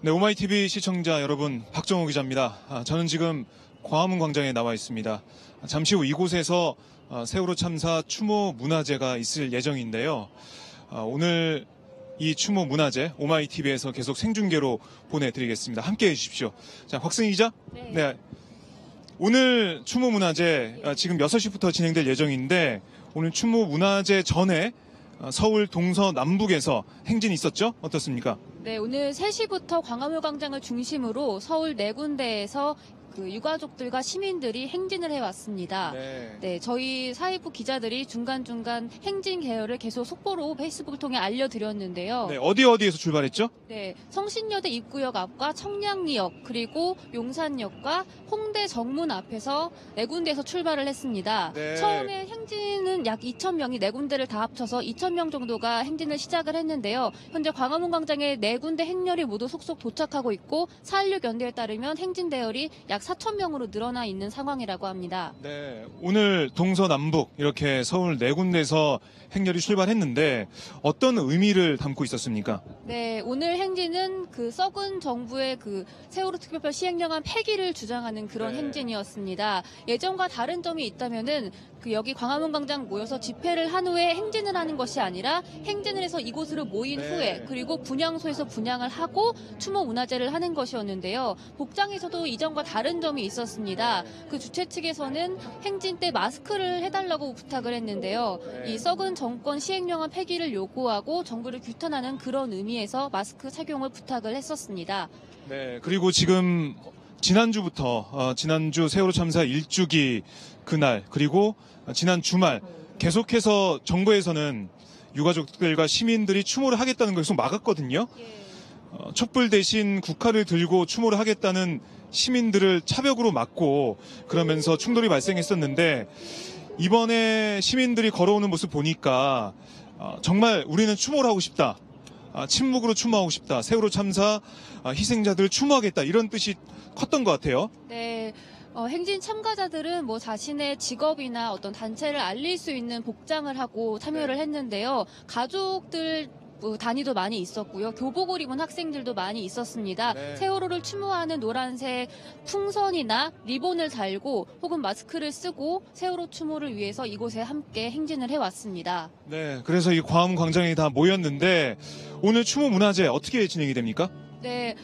네, 오마이TV 시청자 여러분, 박정호 기자입니다. 저는 지금 광화문 광장에 나와 있습니다. 잠시 후 이곳에서 세월호 참사 추모 문화제가 있을 예정인데요. 오늘 이 추모 문화제 오마이TV에서 계속 생중계로 보내드리겠습니다. 함께해 주십시오. 자, 곽승희 기자. 네. 오늘 추모 문화제 지금 6시부터 진행될 예정인데 오늘 추모 문화제 전에 서울 동서남북에서 행진이 있었죠? 어떻습니까? 네, 오늘 3시부터 광화문 광장을 중심으로 서울 4군데에서 유가족들과 시민들이 행진을 해왔습니다. 네, 저희 사회부 기자들이 중간중간 행진 계열을 계속 속보로 페이스북을 통해 알려드렸는데요. 네, 어디에서 출발했죠? 네, 성신여대 입구역 앞과 청량리역 그리고 용산역과 홍대 정문 앞에서 4군데에서 출발을 했습니다. 네. 처음에 행진은 약 2,000명이 4군데를 다 합쳐서 2,000명 정도가 행진을 시작을 했는데요. 현재 광화문 광장에 4군데 행렬이 모두 속속 도착하고 있고 4.16 연대에 따르면 행진 대열이 약 4,000명으로 늘어나 있는 상황이라고 합니다. 네, 오늘 동서남북 이렇게 서울 4군데에서 행렬이 출발했는데 어떤 의미를 담고 있었습니까? 네, 오늘 행진은 썩은 정부의 세월호 특별법 시행령안 폐기를 주장하는 그런 행진이었습니다. 예전과 다른 점이 있다면은 여기 광화문 광장 모여서 집회를 한 후에 행진을 하는 것이 아니라 행진을 해서 이곳으로 모인 후에 그리고 분향소에서 분향을 하고 추모 문화제를 하는 것이었는데요. 복장에서도 이전과 다른 점이 있었습니다. 주최 측에서는 행진 때 마스크를 해달라고 부탁을 했는데요. 이 썩은 정권 시행령안 폐기를 요구하고 정부를 규탄하는 그런 의미에서 마스크 착용을 부탁을 했었습니다. 네, 그리고 지금 지난주부터 지난주 세월호 참사 1주기 그날 그리고 지난 주말 계속해서 정부에서는 유가족들과 시민들이 추모를 하겠다는 걸 계속 막았거든요. 촛불 대신 국화를 들고 추모를 하겠다는 시민들을 차벽으로 막고 그러면서 충돌이 발생했었는데 이번에 시민들이 걸어오는 모습 보니까 정말 우리는 추모를 하고 싶다. 침묵으로 추모하고 싶다. 세월호 참사 희생자들을 추모하겠다. 이런 뜻이 컸던 것 같아요. 네. 행진 참가자들은 자신의 직업이나 어떤 단체를 알릴 수 있는 복장을 하고 참여를 했는데요. 가족들 단위도 많이 있었고요. 교복을 입은 학생들도 많이 있었습니다. 세월호를 추모하는 노란색 풍선이나 리본을 달고 혹은 마스크를 쓰고 세월호 추모를 위해서 이곳에 함께 행진을 해왔습니다. 네, 그래서 이 광화문 광장에 다 모였는데 오늘 추모 문화제 어떻게 진행이 됩니까? 네.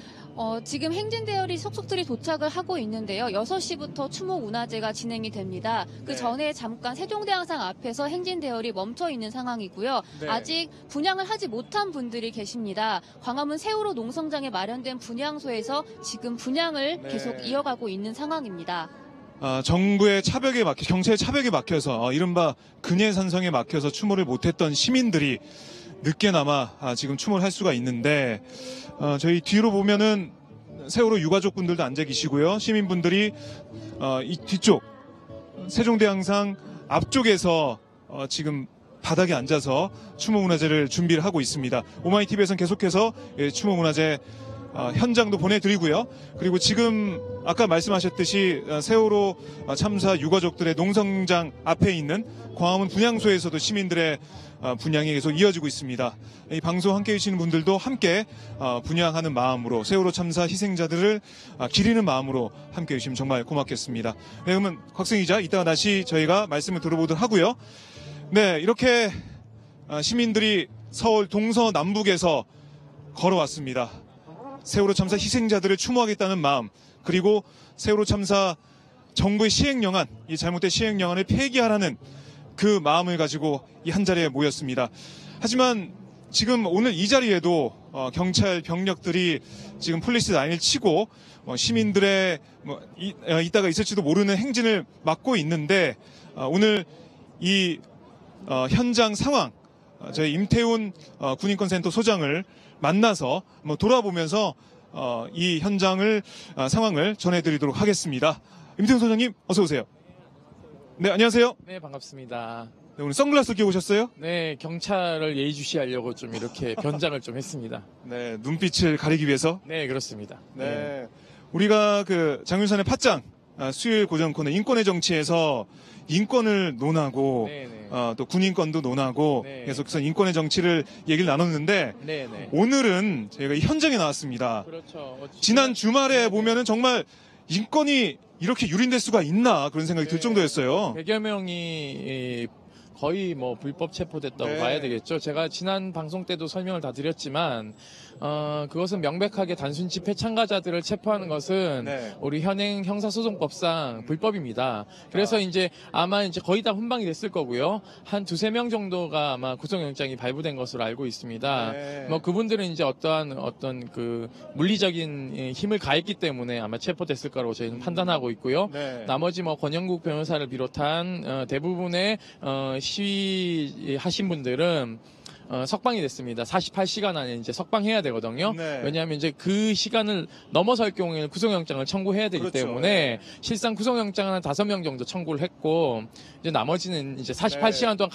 지금 행진 대열이 속속들이 도착을 하고 있는데요. 6시부터 추모 문화제가 진행이 됩니다. 그 전에 잠깐 세종대왕상 앞에서 행진 대열이 멈춰 있는 상황이고요. 아직 분향을 하지 못한 분들이 계십니다. 광화문 세월호 농성장에 마련된 분향소에서 지금 분향을 계속 이어가고 있는 상황입니다. 정부의 차벽에 경찰의 차벽에 막혀서 이른바 근해산성에 막혀서 추모를 못했던 시민들이 늦게나마 지금 추모를 할 수가 있는데 저희 뒤로 보면은 세월호 유가족분들도 앉아 계시고요. 시민분들이 이 뒤쪽 세종대왕상 앞쪽에서 지금 바닥에 앉아서 추모 문화제를 준비를 하고 있습니다. 오마이TV에서는 계속해서 추모 문화제 현장도 보내드리고요. 그리고 지금 아까 말씀하셨듯이 세월호 참사 유가족들의 농성장 앞에 있는 광화문 분향소에서도 시민들의 분향이 계속 이어지고 있습니다. 이 방송 함께 해주시는 분들도 함께 분향하는 마음으로 세월호 참사 희생자들을 기리는 마음으로 함께 해주시면 정말 고맙겠습니다. 네, 그러면 곽승희 기자 이따가 다시 저희가 말씀을 들어보도록 하고요. 네, 이렇게 시민들이 서울 동서남북에서 걸어왔습니다. 세월호 참사 희생자들을 추모하겠다는 마음 그리고 세월호 참사 정부의 시행령안 이 잘못된 시행령안을 폐기하라는 그 마음을 가지고 이 한자리에 모였습니다. 하지만 지금 오늘 이 자리에도 경찰 병력들이 지금 폴리스 라인을 치고 시민들의 이따가 있을지도 모르는 행진을 막고 있는데 오늘 이 현장 상황 저희 임태훈 군인권센터 소장을 만나서 돌아보면서 이 현장을 상황을 전해드리도록 하겠습니다. 임태훈 소장님 어서 오세요. 네, 안녕하세요. 네, 반갑습니다. 네, 오늘 선글라스 끼고 오셨어요? 네, 경찰을 예의주시하려고 좀 이렇게 변장을 좀 했습니다. 네, 눈빛을 가리기 위해서. 네, 그렇습니다. 네, 우리가 장윤선의 팥장 수요일 고정 코너 인권의 정치에서 인권을 논하고 네네. 또 군인권도 논하고 네. 계속해서 인권의 정치를 얘기를 나눴는데 네네. 오늘은 저희가 이 현장에 나왔습니다. 그렇죠. 지난 주말에 보면은 정말 인권이 이렇게 유린될 수가 있나 그런 생각이 들 네. 정도였어요. 100여 명이 거의 뭐 불법 체포됐다고 네. 봐야 되겠죠. 제가 지난 방송 때도 설명을 다 드렸지만 그것은 명백하게 단순 집회 참가자들을 체포하는 것은 네. 우리 현행 형사소송법상 불법입니다. 그래서 이제 아마 이제 거의 다 훈방이 됐을 거고요. 한 두세 명 정도가 아마 구속영장이 발부된 것으로 알고 있습니다. 네. 뭐 그분들은 이제 어떤 그 물리적인 힘을 가했기 때문에 아마 체포됐을 거라고 저희는 판단하고 있고요. 네. 나머지 뭐 권영국 변호사를 비롯한 대부분의 시위하신 분들은 석방이 됐습니다. 48시간 안에 이제 석방해야 되거든요. 네. 왜냐하면 이제 그 시간을 넘어설 경우에는 구속영장을 청구해야 되기 그렇죠. 때문에 네. 실상 구속영장은 한 5명 정도 청구를 했고 이제 나머지는 이제 48시간 동안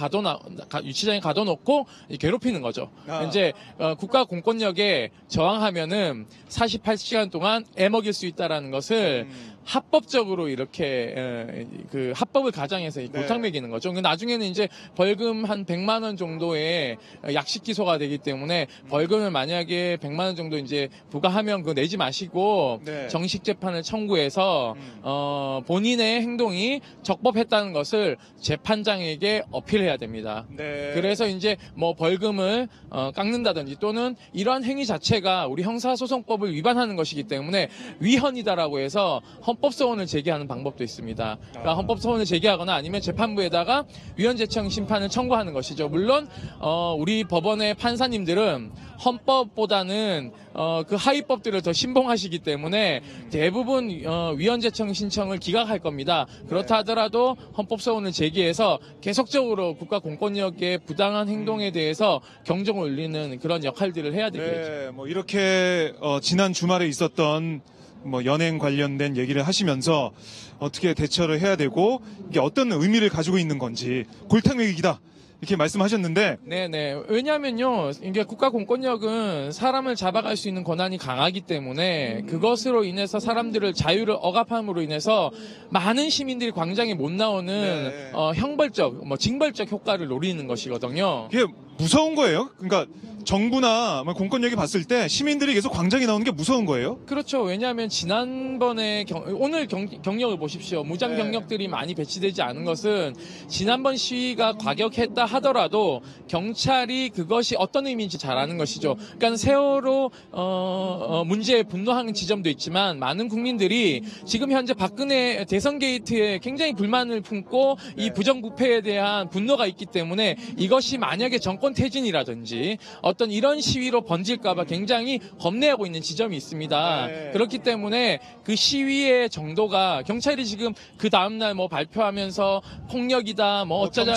유치장에 가둬놓고 괴롭히는 거죠. 이제 국가 공권력에 저항하면은 48시간 동안 애먹일 수 있다라는 것을 합법적으로 이렇게 그 합법을 가장해서 골탕 먹이는 거죠. 나중에는 이제 벌금 한 100만 원 정도의 약식 기소가 되기 때문에 벌금을 만약에 100만 원 정도 이제 부과하면 그거 내지 마시고 네. 정식 재판을 청구해서 본인의 행동이 적법했다는 것을 재판장에게 어필해야 됩니다. 네. 그래서 이제 뭐 벌금을 깎는다든지 또는 이러한 행위 자체가 우리 형사소송법을 위반하는 것이기 때문에 위헌이다라고 해서 헌법소원을 제기하는 방법도 있습니다. 그러니까 헌법소원을 제기하거나 아니면 재판부에다가 위헌재청 심판을 청구하는 것이죠. 물론 우리 법원의 판사님들은 헌법보다는 그 하위법들을 더 신봉하시기 때문에 대부분 위헌재청 신청을 기각할 겁니다. 그렇다 하더라도 헌법소원을 제기해서 계속적으로 국가 공권력의 부당한 행동에 대해서 경종을 울리는 그런 역할들을 해야 되겠죠. 네, 뭐 이렇게 지난 주말에 있었던 뭐 연행 관련된 얘기를 하시면서 어떻게 대처를 해야 되고 이게 어떤 의미를 가지고 있는 건지 골탕 먹이기다 이렇게 말씀하셨는데 네네. 왜냐하면요, 이게 국가 공권력은 사람을 잡아갈 수 있는 권한이 강하기 때문에 그것으로 인해서 사람들을 자유를 억압함으로 인해서 많은 시민들이 광장에 못 나오는 네. 형벌적, 뭐 징벌적 효과를 노리는 것이거든요. 이게 무서운 거예요. 그러니까 정부나 공권력이 봤을 때 시민들이 계속 광장에 나오는 게 무서운 거예요. 그렇죠. 왜냐하면 지난번에 오늘 경력을 보십시오. 무장 네. 경력들이 많이 배치되지 않은 것은 지난번 시위가 과격했다 하더라도 경찰이 그것이 어떤 의미인지 잘 아는 것이죠. 그러니까 세월호 문제에 분노하는 지점도 있지만 많은 국민들이 지금 현재 박근혜 대선 게이트에 굉장히 불만을 품고 이 부정부패에 대한 분노가 있기 때문에 이것이 만약에 정권 퇴진이라든지 어떤 이런 시위로 번질까봐 굉장히 겁내하고 있는 지점이 있습니다. 네. 그렇기 때문에 그 시위의 정도가 경찰이 지금 그 다음날 뭐 발표하면서 폭력이다 뭐 어쩌자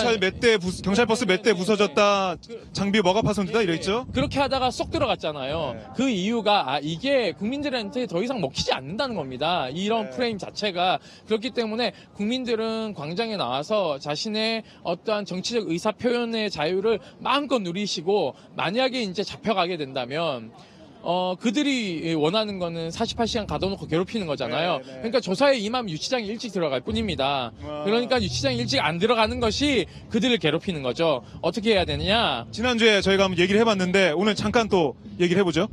경찰 버스 몇 대 부서졌다 장비 뭐가 파손됐다 이랬죠. 그렇게 하다가 쏙 들어갔잖아요. 네. 그 이유가 이게 국민들한테 더 이상 먹히지 않는다는 겁니다. 이런 네. 프레임 자체가. 그렇기 때문에 국민들은 광장에 나와서 자신의 어떠한 정치적 의사 표현의 자유를 마음껏 누리시고 만약에 이제 잡혀가게 된다면 그들이 원하는 거는 48시간 가둬놓고 괴롭히는 거잖아요. 네, 네. 그러니까 조사에 임하면 유치장에 일찍 들어갈 뿐입니다. 그러니까 유치장에 일찍 안 들어가는 것이 그들을 괴롭히는 거죠. 어떻게 해야 되느냐? 지난주에 저희가 한번 얘기를 해봤는데 오늘 잠깐 또 얘기를 해보죠.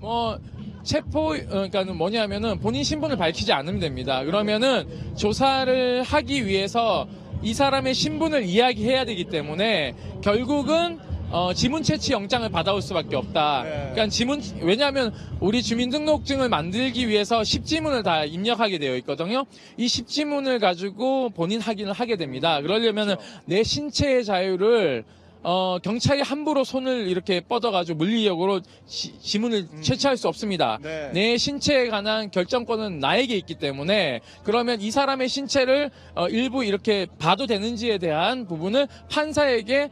그러니까는 뭐냐면은 본인 신분을 밝히지 않으면 됩니다. 그러면은 조사를 하기 위해서 이 사람의 신분을 이야기해야 되기 때문에 결국은 지문 채취 영장을 받아올 수밖에 없다. 네. 그러니까 왜냐하면 우리 주민등록증을 만들기 위해서 10지문을 다 입력하게 되어 있거든요. 이 10지문을 가지고 본인 확인을 하게 됩니다. 그러려면은 내 신체의 자유를 경찰이 함부로 손을 이렇게 뻗어가지고 물리력으로 지문을 채취할 수 없습니다. 네. 내 신체에 관한 결정권은 나에게 있기 때문에 그러면 이 사람의 신체를 일부 이렇게 봐도 되는지에 대한 부분을 판사에게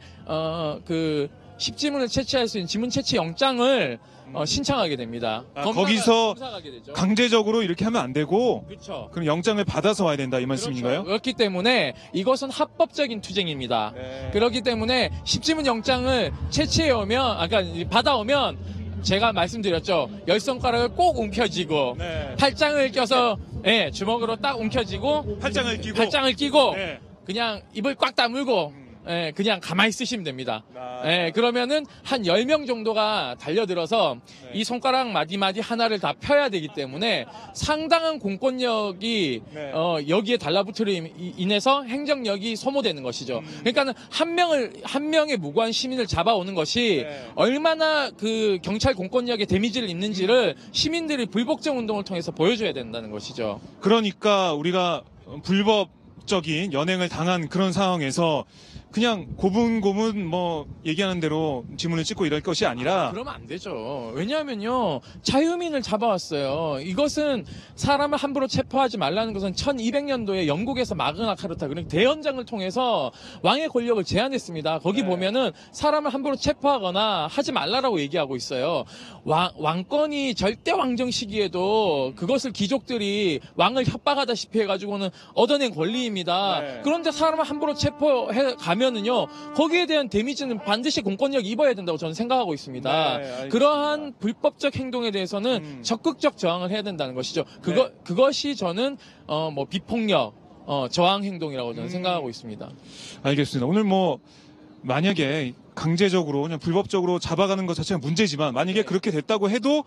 그 10지문을 채취할 수 있는 지문 채취 영장을 신청하게 됩니다. 거기서 검사하게 되죠. 강제적으로 이렇게 하면 안 되고 그렇죠. 그럼 영장을 받아서 와야 된다 이 말씀인가요? 그렇기 때문에 이것은 합법적인 투쟁입니다. 네. 그렇기 때문에 10지문 영장을 채취해 오면, 그러니까 받아오면 제가 말씀드렸죠. 열 손가락을 꼭 움켜쥐고 네. 팔짱을 껴서 예, 주먹으로 딱 움켜쥐고 팔짱을 끼고. 네. 그냥 입을 꽉 다물고 예, 그냥 가만히 있으시면 됩니다. 아. 예, 그러면은 한 10명 정도가 달려들어서 네. 이 손가락 마디마디 하나를 다 펴야 되기 때문에 상당한 공권력이 네. 여기에 달라붙으로 인해서 행정력이 소모되는 것이죠. 그러니까는 한 명의 무고한 시민을 잡아오는 것이 네. 얼마나 그 경찰 공권력에 데미지를 입는지를 시민들이 불복종 운동을 통해서 보여줘야 된다는 것이죠. 그러니까 우리가 불법적인 연행을 당한 그런 상황에서 그냥 고분고분 뭐 얘기하는 대로 지문을 찍고 이럴 것이 아니라 그러면 안 되죠. 왜냐하면요, 자유민을 잡아왔어요. 이것은 사람을 함부로 체포하지 말라는 것은 1200년도에 영국에서 마그나 카르타, 그러니까 대연장을 통해서 왕의 권력을 제한했습니다. 거기 네. 보면은 사람을 함부로 체포하거나 하지 말라라고 얘기하고 있어요. 왕권이 절대 왕정 시기에도 그것을 귀족들이 왕을 협박하다시피 해가지고는 얻어낸 권리입니다. 네. 그런데 사람을 함부로 체포해 가면은요, 거기에 대한 데미지는 반드시 공권력이 입어야 된다고 저는 생각하고 있습니다. 네, 알겠습니다. 그러한 불법적 행동에 대해서는 적극적 저항을 해야 된다는 것이죠. 그것이 저는 뭐 비폭력 저항 행동이라고 저는 생각하고 있습니다. 알겠습니다. 오늘 뭐 만약에 강제적으로 그냥 불법적으로 잡아가는 것 자체가 문제지만 만약에 네. 그렇게 됐다고 해도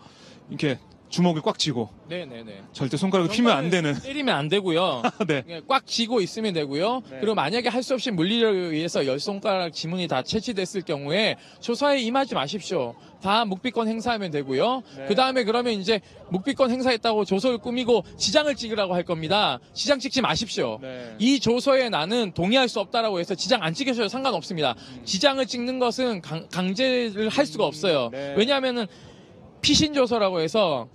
이렇게 주먹을 꽉 쥐고 네네네. 절대 손가락을 피면 안 되는 때리면 안 되고요. 네. 예, 꽉 쥐고 있으면 되고요. 네. 그리고 만약에 할 수 없이 물리력에 의해서 열 손가락 지문이 다 채취됐을 경우에 조사에 임하지 마십시오. 다 묵비권 행사하면 되고요. 네. 그 다음에 그러면 이제 묵비권 행사했다고 조서를 꾸미고 지장을 찍으라고 할 겁니다. 지장 찍지 마십시오. 네. 이 조서에 나는 동의할 수 없다라고 해서 지장 안 찍으셔도 상관없습니다. 지장을 찍는 것은 강제를 할 수가 없어요. 네. 왜냐하면은 피신조서라고 해서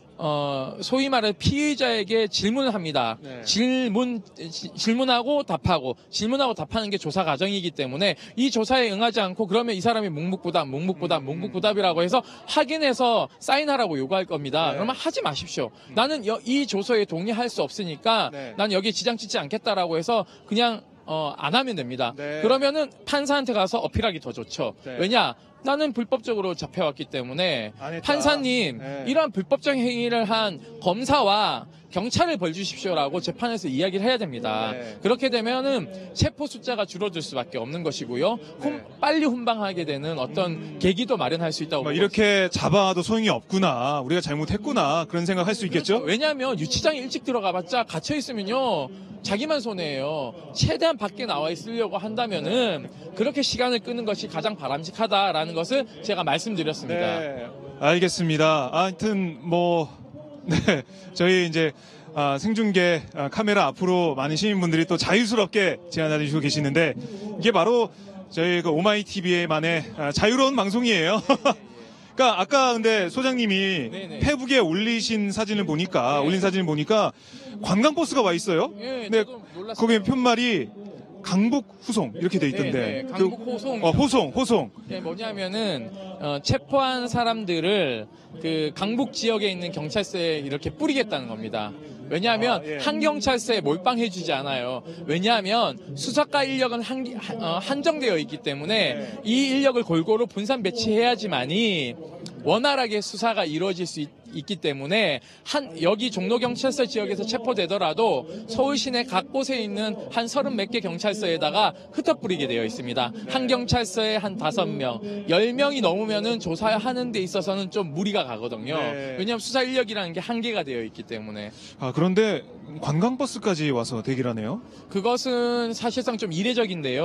소위 말해 피의자에게 질문을 합니다. 네. 질문하고 답하는 게 조사 과정이기 때문에 이 조사에 응하지 않고 그러면 이 사람이 묵묵부답이라고 해서 확인해서 사인하라고 요구할 겁니다. 네. 그러면 하지 마십시오. 나는 이 조서에 동의할 수 없으니까 네. 난 여기에 지장 찍지 않겠다라고 해서 그냥 안 하면 됩니다. 네. 그러면은 판사한테 가서 어필하기 더 좋죠. 네. 왜냐? 나는 불법적으로 잡혀왔기 때문에 안 했다. 판사님 네. 이러한 불법적 행위를 한 검사와 경찰을 벌 주십시오라고 재판에서 이야기를 해야 됩니다. 네. 그렇게 되면은 체포 숫자가 줄어들 수밖에 없는 것이고요. 네. 빨리 훈방하게 되는 어떤 계기도 마련할 수 있다고 뭐 보고 이렇게 잡아도 소용이 없구나. 우리가 잘못했구나. 그런 생각할 수 있겠죠? 왜냐하면 유치장에 일찍 들어가봤자 갇혀 있으면요 자기만 손해예요. 최대한 밖에 나와 있으려고 한다면은 그렇게 시간을 끄는 것이 가장 바람직하다라는 것을 제가 말씀드렸습니다. 네. 알겠습니다. 하여튼 네. 저희 이제 생중계 카메라 앞으로 많은 시민분들이 또 자유스럽게 제안해 주시고 계시는데 이게 바로 저희 그 오마이TV만의 자유로운 방송이에요. 그러니까 아까 근데 소장님이 네네. 페북에 올린 사진을 보니까 관광버스가 와 있어요. 예, 근데 저도 놀랐어요. 거기에 편말이 강북 후송 이렇게 돼 있던데. 네네, 강북 호송. 호송. 네, 뭐냐면은 체포한 사람들을 그 강북 지역에 있는 경찰서에 이렇게 뿌리겠다는 겁니다. 왜냐하면 예. 한 경찰서에 몰빵해주지 않아요. 왜냐하면 수사과 인력은 한정되어 있기 때문에 네. 이 인력을 골고루 분산 배치해야지만이 원활하게 수사가 이루어질 수 있기 때문에 여기 종로경찰서 지역에서 체포되더라도 서울 시내 각 곳에 있는 한 30몇 개 경찰서에다가 흩어뿌리게 되어 있습니다. 한 경찰서에 한 5명, 10명이 넘으면은 조사하는 데 있어서는 좀 무리가 가거든요. 네. 왜냐하면 수사 인력이라는 게 한계가 되어 있기 때문에. 그런데 관광버스까지 와서 대기를 하네요. 그것은 사실상 좀 이례적인데요.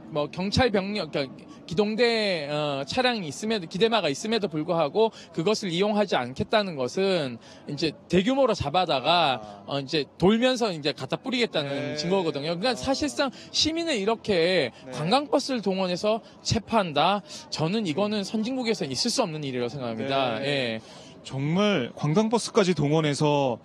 뭐 경찰 병력, 그러니까 기동대 차량이 기대마가 있음에도 불구하고 그것을 이용하지 않겠다는 것은 이제 대규모로 잡아다가 이제 돌면서 이제 갖다 뿌리겠다는 네. 증거거든요. 그러니까 사실상 시민을 이렇게 네. 관광버스를 동원해서 체포한다. 저는 이거는 선진국에서 있을 수 없는 일이라고 생각합니다. 네. 예. 정말 관광버스까지 동원해서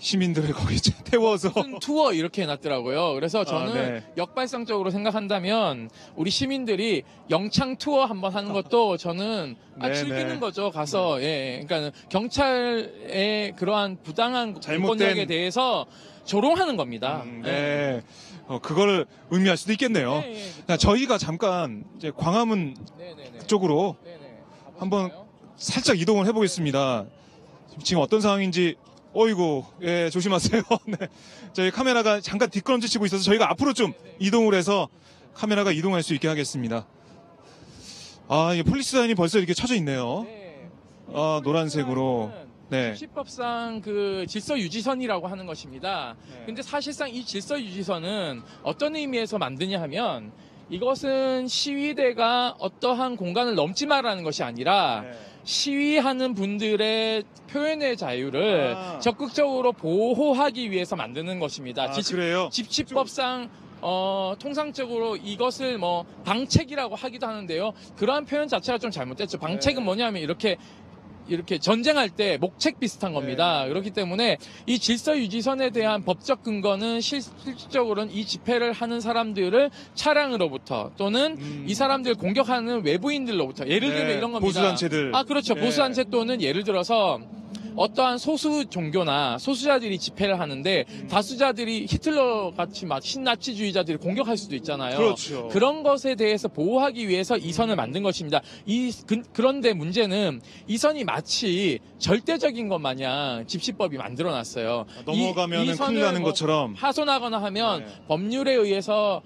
시민들을 거기 태워서 무슨 투어 이렇게 해놨더라고요. 그래서 저는 네. 역발상적으로 생각한다면 우리 시민들이 영창 투어 한번 하는 것도 저는 네, 즐기는 네. 거죠. 가서 그러니까 경찰의 그러한 부당한 공권력에 대해서 조롱하는 겁니다. 네. 그걸 의미할 수도 있겠네요. 네, 자, 저희가 잠깐 이제 광화문 네네네. 쪽으로 네네. 한번 살짝 이동을 해보겠습니다. 지금 어떤 상황인지. 어이구, 예, 조심하세요. 네. 저희 카메라가 잠깐 뒷걸음질 치고 있어서 저희가 앞으로 좀 이동을 해서 카메라가 이동할 수 있게 하겠습니다. 아, 이게 폴리스 라인이 벌써 이렇게 쳐져 있네요. 네. 아, 노란색으로. 네. 집시법상 그 질서 유지선이라고 하는 것입니다. 네. 근데 사실상 이 질서 유지선은 어떤 의미에서 만드냐 하면 이것은 시위대가 어떠한 공간을 넘지 말라는 것이 아니라 네. 시위하는 분들의 표현의 자유를 아. 적극적으로 보호하기 위해서 만드는 것입니다. 아, 그래요? 집시법상 통상적으로 이것을 뭐 방책이라고 하기도 하는데요. 그러한 표현 자체가 좀 잘못됐죠. 방책은 네. 뭐냐면 이렇게 전쟁할 때 목책 비슷한 겁니다. 네. 그렇기 때문에 이 질서 유지선에 대한 법적 근거는 실질적으로는 이 집회를 하는 사람들을 차량으로부터 또는 이 사람들 공격하는 외부인들로부터 예를 들면 네, 이런 겁니다. 보수단체들. 아, 그렇죠. 네. 보수단체 또는 예를 들어서 어떠한 소수 종교나 소수자들이 집회를 하는데 다수자들이 히틀러 같이 막 신나치주의자들이 공격할 수도 있잖아요. 그렇죠. 그런 것에 대해서 보호하기 위해서 이 선을 만든 것입니다. 그런데 문제는 이 선이 마치 절대적인 것 마냥 집시법이 만들어놨어요. 넘어가면 이 선을 큰일 나는 뭐 것처럼. 하소나거나 하면 네. 법률에 의해서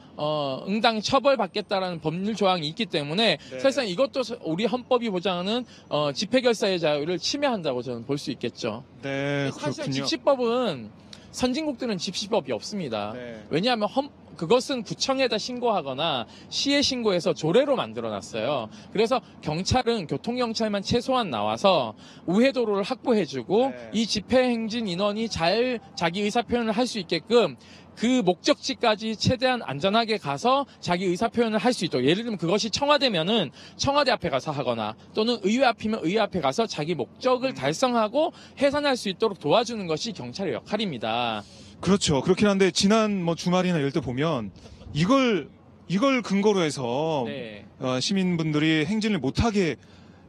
응당 처벌받겠다라는 법률 조항이 있기 때문에 네. 사실상 이것도 우리 헌법이 보장하는 집회 결사의 자유를 침해한다고 저는 볼 수 있겠죠. 네, 사실 그렇군요. 집시법은 선진국들은 집시법이 없습니다. 네. 왜냐하면 그것은 구청에다 신고하거나 시에 신고해서 조례로 만들어놨어요. 그래서 경찰은 교통경찰만 최소한 나와서 우회도로를 확보해주고 네. 이 집회 행진 인원이 잘 자기 의사표현을 할 수 있게끔 그 목적지까지 최대한 안전하게 가서 자기 의사표현을 할 수 있도록, 예를 들면 그것이 청와대면은 청와대 앞에 가서 하거나 또는 의회 앞이면 의회 앞에 가서 자기 목적을 달성하고 해산할 수 있도록 도와주는 것이 경찰의 역할입니다. 그렇죠. 그렇긴 한데 지난 뭐 주말이나 이럴 때 보면 이걸 근거로 해서 네. 시민분들이 행진을 못하게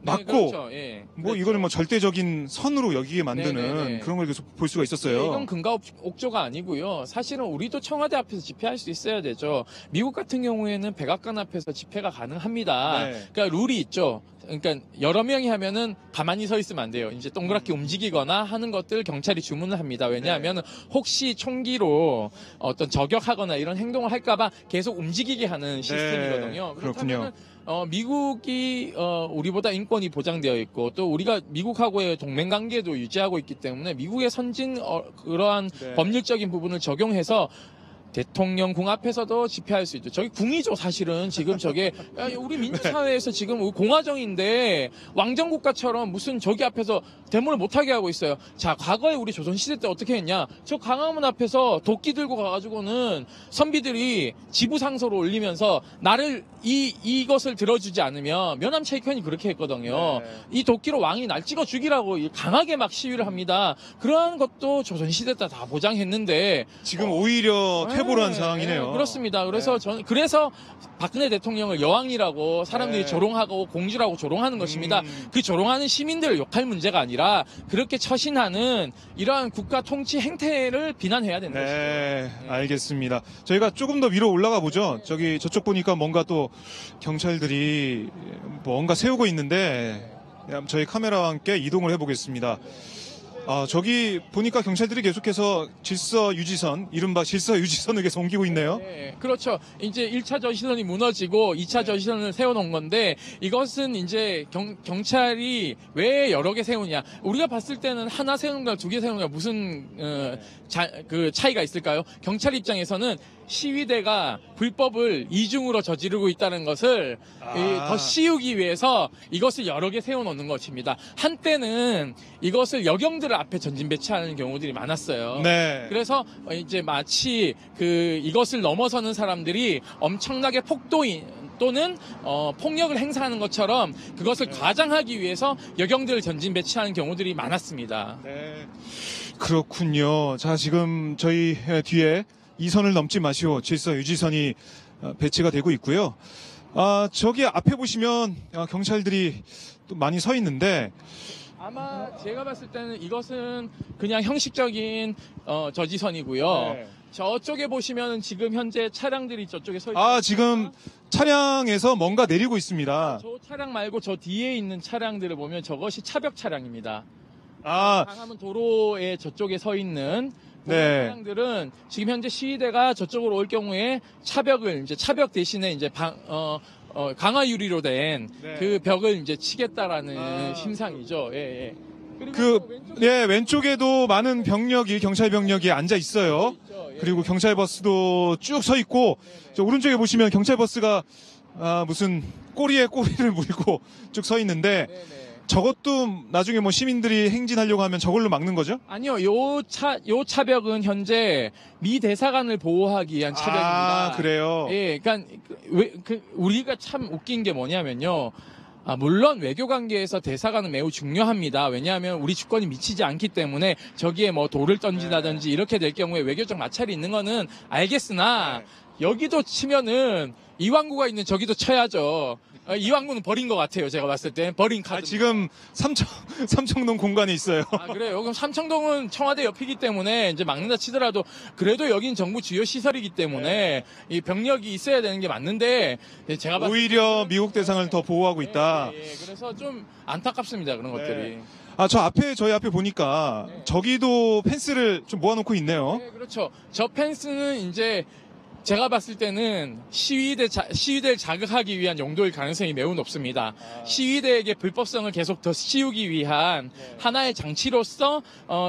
막고 네, 그렇죠. 예. 뭐 그렇죠. 이거를 뭐 절대적인 선으로 여기게 만드는 네네네. 그런 걸 계속 볼 수가 있었어요. 네, 이건 근거 옥조가 아니고요. 사실은 우리도 청와대 앞에서 집회할 수 있어야 되죠. 미국 같은 경우에는 백악관 앞에서 집회가 가능합니다. 네. 그러니까 룰이 있죠. 그러니까 여러 명이 하면은 가만히 서 있으면 안 돼요. 이제 동그랗게 움직이거나 하는 것들 경찰이 주문을 합니다. 왜냐하면 혹시 총기로 어떤 저격하거나 이런 행동을 할까봐 계속 움직이게 하는 시스템이거든요. 그렇군요. 그렇다면 미국이 우리보다 인권이 보장되어 있고 또 우리가 미국하고의 동맹 관계도 유지하고 있기 때문에 미국의 선진 그러한 네. 법률적인 부분을 적용해서 대통령 궁 앞에서도 집회할 수 있죠. 저기 궁이죠, 사실은. 지금 저게 야, 우리 민주사회에서 지금 공화정인데 왕정국가처럼 무슨 저기 앞에서 데모를 못하게 하고 있어요. 자, 과거에 우리 조선시대 때 어떻게 했냐? 저 광화문 앞에서 도끼 들고 가가지고는 선비들이 지부상소를 올리면서 나를 이것을 들어주지 않으면 면함체익현이 그렇게 했거든요. 네. 이 도끼로 왕이 날 찍어 죽이라고 강하게 막 시위를 합니다. 그러한 것도 조선시대 때 다 보장했는데 지금 오히려 퇴보를 한 네, 상황이네요. 네, 그렇습니다. 그래서 네. 저는 그래서 박근혜 대통령을 여왕이라고 사람들이 네. 조롱하고 공주라고 조롱하는 것입니다. 그 조롱하는 시민들을 욕할 문제가 아니라 그렇게 처신하는 이러한 국가 통치 행태를 비난해야 되는 것이죠. 네, 알겠습니다. 저희가 조금 더 위로 올라가 보죠. 저쪽 보니까 뭔가 또 경찰들이 뭔가 세우고 있는데 저희 카메라와 함께 이동을 해보겠습니다. 저기 보니까 경찰들이 계속해서 질서 유지선, 이른바 질서 유지선을 계속 옮기고 있네요. 네, 그렇죠. 이제 1차 저지선이 무너지고 2차 저지선을 세워놓은 건데 이것은 이제 경찰이 왜 여러 개 세우냐. 우리가 봤을 때는 하나 세우는 거랑 두 개 세우는 거랑 무슨 그 차이가 있을까요? 경찰 입장에서는 시위대가 불법을 이중으로 저지르고 있다는 것을 더 씌우기 위해서 이것을 여러 개 세워놓는 것입니다. 한때는 이것을 여경들을 앞에 전진 배치하는 경우들이 많았어요. 네. 그래서 이제 마치 이것을 넘어서는 사람들이 엄청나게 폭도인 또는 폭력을 행사하는 것처럼 그것을 과장하기 위해서 여경들을 전진 배치하는 경우들이 많았습니다. 네. 그렇군요. 자, 지금 저희 뒤에 이 선을 넘지 마시오 질서 유지선이 배치가 되고 있고요. 저기 앞에 보시면 경찰들이 또 많이 서 있는데 아마 제가 봤을 때는 이것은 그냥 형식적인 저지선이고요. 네. 저쪽에 보시면은 지금 현재 차량들이 저쪽에 서 있습니다. 아, 지금 차량에서 뭔가 내리고 있습니다. 저 차량 말고 저 뒤에 있는 차량들을 보면 저것이 차벽 차량입니다. 아, 강화문 도로에 저쪽에 서 있는 네. 차량들은 지금 현재 시위대가 저쪽으로 올 경우에 차벽을 이제 차벽 대신에 이제 강화 유리로 된 네. 그 벽을 이제 치겠다라는 아. 심상이죠. 예, 예. 그리고 그, 네, 왼쪽에도 많은 병력이, 경찰 병력이 앉아 있어요. 있죠. 예. 그리고 경찰 버스도 쭉 서 있고, 저 오른쪽에 보시면 경찰 버스가, 무슨 꼬리에 꼬리를 물고 쭉 서 있는데, 네네. 저것도 나중에 뭐 시민들이 행진하려고 하면 저걸로 막는 거죠? 아니요, 요 차벽은 현재 미 대사관을 보호하기 위한 차벽입니다. 아, 그래요? 예, 그러니까 우리가 참 웃긴 게 뭐냐면요. 물론 외교 관계에서 대사관은 매우 중요합니다. 왜냐하면 우리 주권이 미치지 않기 때문에 저기에 뭐 돌을 던진다든지 이렇게 될 경우에 외교적 마찰이 있는 거는 알겠으나 여기도 치면은 이왕구가 있는 저기도 쳐야죠. 이왕구는 버린 것 같아요. 제가 봤을 때 버린 카드. 지금 삼청동 공간에 있어요. 그래요. 그럼 삼청동은 청와대 옆이기 때문에 이제 막는다 치더라도 그래도 여긴 정부 주요 시설이기 때문에 이 병력이 있어야 되는 게 맞는데 제가 봤을 오히려 미국 대상을 더 보호하고 있다. 예, 그래서 좀 안타깝습니다. 그런 것들이. 저희 앞에 보니까 저기도 펜스를 좀 모아놓고 있네요. 네, 그렇죠. 저 펜스는 이제 제가 봤을 때는 시위대를 자극하기 위한 용도일 가능성이 매우 높습니다. 시위대에게 불법성을 계속 더 씌우기 위한 하나의 장치로서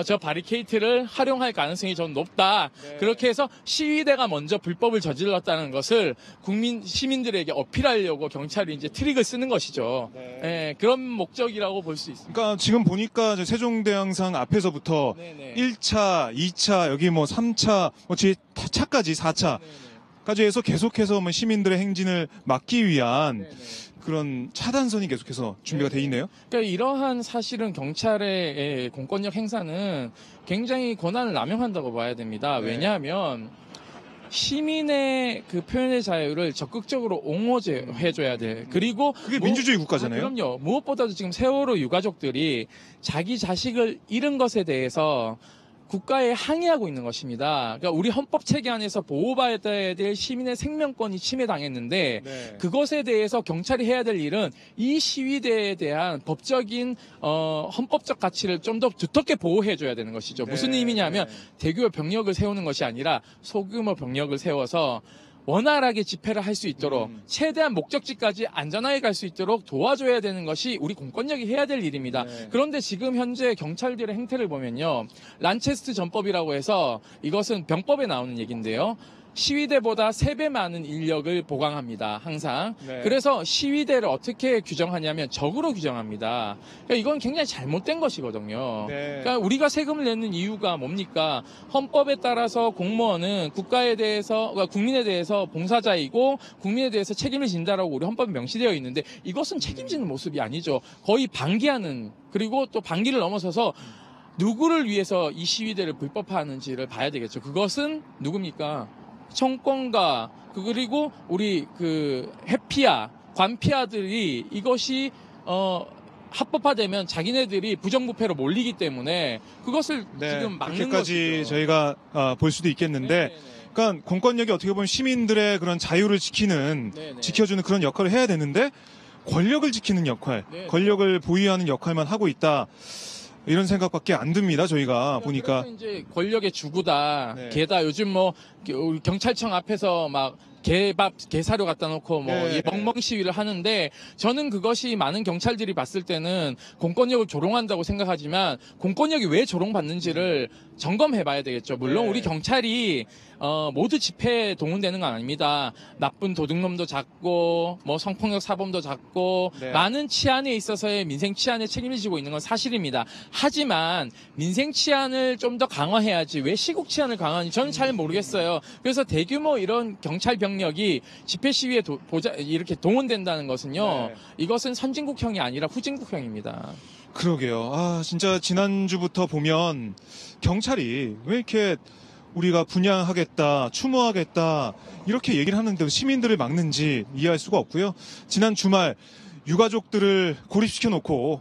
저 바리케이트를 활용할 가능성이 좀 높다. 그렇게 해서 시위대가 먼저 불법을 저질렀다는 것을 시민들에게 어필하려고 경찰이 이제 트릭을 쓰는 것이죠. 예, 그런 목적이라고 볼 수 있습니다. 그러니까 지금 보니까 세종대왕상 앞에서부터 네네. 1차, 2차, 여기 뭐 3차, 뒤에 차까지 4차. 까지 해서 계속해서 뭐 시민들의 행진을 막기 위한 그런 차단선이 계속해서 준비가 돼 있네요. 그러니까 이러한 사실은 경찰의 공권력 행사는 굉장히 권한을 남용한다고 봐야 됩니다. 네. 왜냐하면 시민의 그 표현의 자유를 적극적으로 옹호해줘야 돼. 그리고 그게 민주주의 국가잖아요. 그럼요. 무엇보다도 지금 세월호 유가족들이 자기 자식을 잃은 것에 대해서 국가에 항의하고 있는 것입니다. 그러니까 우리 헌법 체계 안에서 보호받아야 될 시민의 생명권이 침해당했는데 그것에 대해서 경찰이 해야 될 일은 이 시위대에 대한 법적인 헌법적 가치를 좀 더 두텁게 보호해줘야 되는 것이죠. 무슨 의미냐면 대규모 병력을 세우는 것이 아니라 소규모 병력을 세워서 원활하게 집회를 할 수 있도록 최대한 목적지까지 안전하게 갈 수 있도록 도와줘야 되는 것이 우리 공권력이 해야 될 일입니다. 그런데 지금 현재 경찰들의 행태를 보면요. 란체스트 전법이라고 해서 이것은 병법에 나오는 얘기인데요. 시위대보다 3배 많은 인력을 보강합니다. 항상. 그래서 시위대를 어떻게 규정하냐면 적으로 규정합니다. 그러니까 이건 굉장히 잘못된 것이거든요. 그러니까 우리가 세금을 내는 이유가 뭡니까? 헌법에 따라서 공무원은 국가에 대해서, 그러니까 국민에 대해서 봉사자이고 국민에 대해서 책임을 진다라고 우리 헌법에 명시되어 있는데 이것은 책임지는 모습이 아니죠. 거의 방기하는, 그리고 또 방기를 넘어서서 누구를 위해서 이 시위대를 불법화하는지를 봐야 되겠죠. 그것은 누굽니까? 정권가 그리고 우리 그 해피아 관피아들이 이것이 합법화되면 자기네들이 부정부패로 몰리기 때문에 그것을 지금 막는 그렇게까지 것이죠. 저희가 볼 수도 있겠는데, 그러니까 공권력이 어떻게 보면 시민들의 그런 자유를 지켜주는 그런 역할을 해야 되는데 권력을 지키는 역할, 권력을 보유하는 역할만 하고 있다. 이런 생각밖에 안 듭니다. 저희가 보니까. 그래서 이제 권력의 주구다. 게다 요즘 뭐 우리 경찰청 앞에서 막 게사료 갖다 놓고 뭐 멍멍 시위를 하는데 저는 그것이 많은 경찰들이 봤을 때는 공권력을 조롱한다고 생각하지만 공권력이 왜 조롱받는지를 점검해 봐야 되겠죠. 물론 우리 경찰이 모두 집회에 동원되는 건 아닙니다. 나쁜 도둑놈도 잡고 뭐 성폭력 사범도 잡고 많은 치안에 있어서의 민생 치안에 책임을 지고 있는 건 사실입니다. 하지만 민생 치안을 좀 더 강화해야지 왜 시국 치안을 강화하는지 저는 잘 모르겠어요. 그래서 대규모 이런 경찰 병력이 집회 시위에 이렇게 동원된다는 것은요. 이것은 선진국형이 아니라 후진국형입니다. 그러게요. 진짜 지난주부터 보면 경찰이 왜 이렇게 우리가 분양하겠다, 추모하겠다 이렇게 얘기를 하는데도 시민들을 막는지 이해할 수가 없고요. 지난 주말 유가족들을 고립시켜 놓고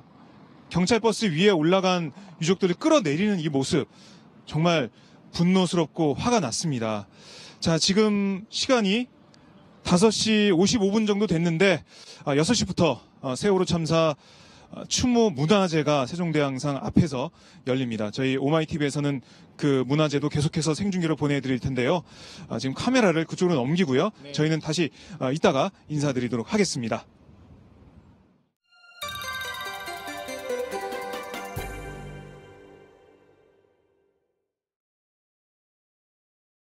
경찰버스 위에 올라간 유족들을 끌어내리는 이 모습 정말 분노스럽고 화가 났습니다. 자, 지금 시간이 5시 55분 정도 됐는데 6시부터 세월호 참사 추모 문화제가 세종대왕상 앞에서 열립니다. 저희 오마이TV에서는 그 문화제도 계속해서 생중계로 보내드릴 텐데요. 지금 카메라를 그쪽으로 넘기고요. 저희는 다시 이따가 인사드리도록 하겠습니다.